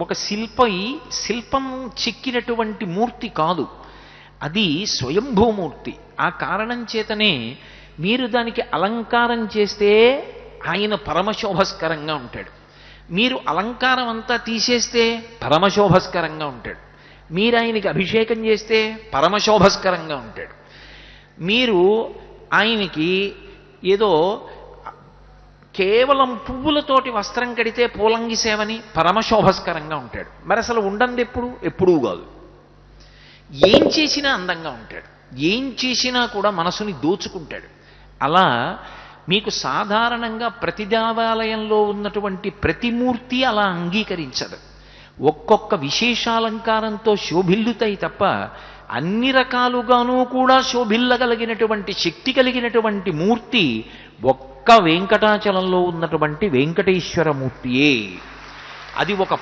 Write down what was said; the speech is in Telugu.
ఒక శిల్పం చెక్కినటువంటి మూర్తి కాదు, అది స్వయంభూమూర్తి. ఆ కారణం చేతనే మీరు దానికి అలంకారం చేస్తే ఆయన పరమశోభస్కరంగా ఉంటాడు. మీరు అలంకారం అంతా తీసేస్తే పరమశోభస్కరంగా ఉంటాడు. మీరు ఆయనకి అభిషేకం చేస్తే పరమశోభస్కరంగా ఉంటాడు. మీరు ఆయనకి ఏదో కేవలం పువ్వులతోటి వస్త్రం కడితే పూలంగి సేవని పరమశోభస్కరంగా ఉంటాడు. మరి అసలు ఉండంది ఎప్పుడూ కాదు. ఏం చేసినా అందంగా ఉంటాడు, ఏం చేసినా కూడా మనసుని దోచుకుంటాడు. అలా మీకు సాధారణంగా ప్రతి దేవాలయంలో ఉన్నటువంటి ప్రతిమూర్తి అలా అంగీకరించదు. ఒక్కొక్క విశేషాలంకారంతో శోభిల్లుతాయి తప్ప అన్ని రకాలుగానూ కూడా శోభిల్లగలిగినటువంటి శక్తి కలిగినటువంటి మూర్తి ఒక్క వెంకటాచలంలో ఉన్నటువంటి వెంకటేశ్వర మూర్తియే. అది ఒక